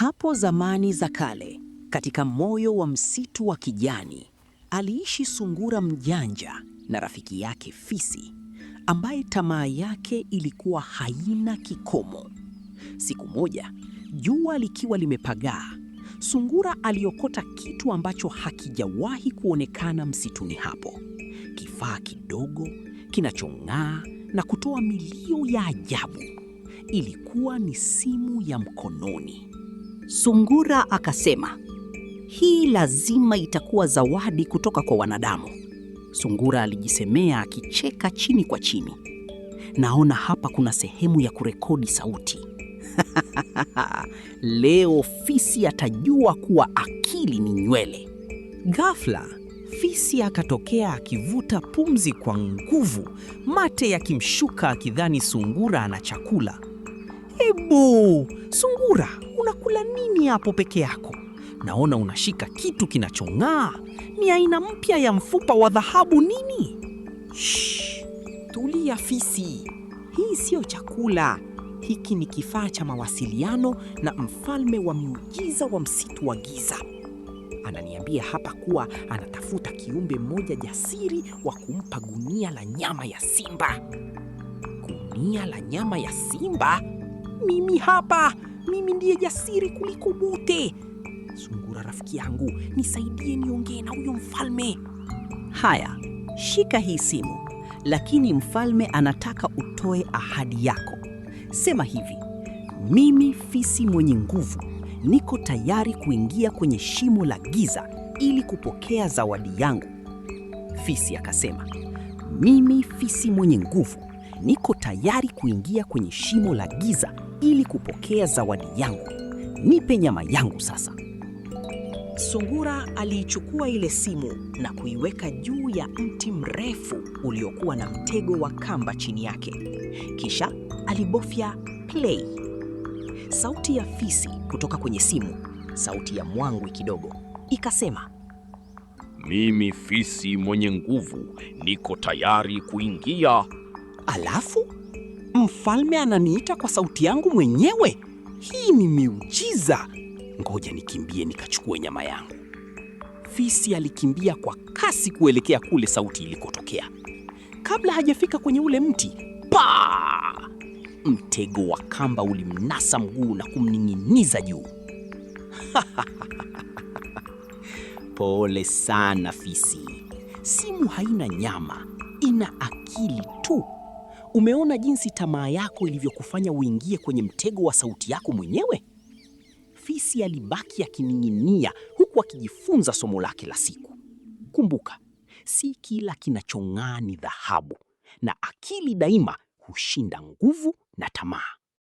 Hapo zamani za kale, katika moyo wa msitu wa kijani, aliishi sungura mjanja na rafiki yake fisi, ambaye tamaa yake ilikuwa haina kikomo. Siku moja, jua likiwa limepagaa, sungura aliokota kitu ambacho hakijawahi kuonekana msituni hapo. Kifaa kidogo, kinachong'aa na kutoa milio ya ajabu. Ilikuwa ni simu ya mkononi. Sungura akasema, hii lazima itakuwa zawadi kutoka kwa wanadamu. Sungura alijisemea akicheka chini kwa chini. Naona hapa kuna sehemu ya kurekodi sauti. Leo fisi atajua kuwa akili ni nywele. Ghafla, fisi akatokea akivuta pumzi kwa nguvu, mate yakimshuka akidhani sungura ana chakula. Ebu, sungura, unakula nini hapo peke yako? Naona unashika kitu kinachong'aa. Ni aina mpya ya mfupa wa dhahabu nini? Shh, tulia fisi. Hii sio chakula. Hiki ni kifaa cha mawasiliano na mfalme wa miujiza wa msitu wa giza. Ananiambia hapa kuwa anatafuta kiumbe mmoja jasiri wa kumpa gunia la nyama ya simba. Gunia la nyama ya simba? Mimi hapa! Mimi ndiye jasiri kuliko wote. Sungura rafiki yangu, nisaidie niongee na huyo mfalme. Haya, shika hii simu, lakini mfalme anataka utoe ahadi yako. Sema hivi, mimi fisi mwenye nguvu, niko tayari kuingia kwenye shimo la giza ili kupokea zawadi yangu. Fisi akasema, mimi fisi mwenye nguvu, niko tayari kuingia kwenye shimo la giza ili kupokea zawadi yangu. Nipe nyama yangu sasa. Sungura aliichukua ile simu na kuiweka juu ya mti mrefu uliokuwa na mtego wa kamba chini yake. Kisha alibofya play. Sauti ya fisi kutoka kwenye simu, sauti ya mwangwi kidogo, ikasema, mimi fisi mwenye nguvu, niko tayari kuingia. Alafu mfalme ananiita kwa sauti yangu mwenyewe. Hii ni miujiza. Ngoja nikimbie nikachukue nyama yangu. Fisi alikimbia kwa kasi kuelekea kule sauti ilikotokea. Kabla hajafika kwenye ule mti, pa! Mtego wa kamba ulimnasa mguu na kumning'iniza juu. Pole sana fisi. Simu haina nyama, ina akili tu. Umeona jinsi tamaa yako ilivyokufanya uingie kwenye mtego wa sauti yako mwenyewe? Fisi alibaki akining'inia huku akijifunza somo lake la siku. Kumbuka, si kila kinachong'aa ni dhahabu, na akili daima hushinda nguvu na tamaa.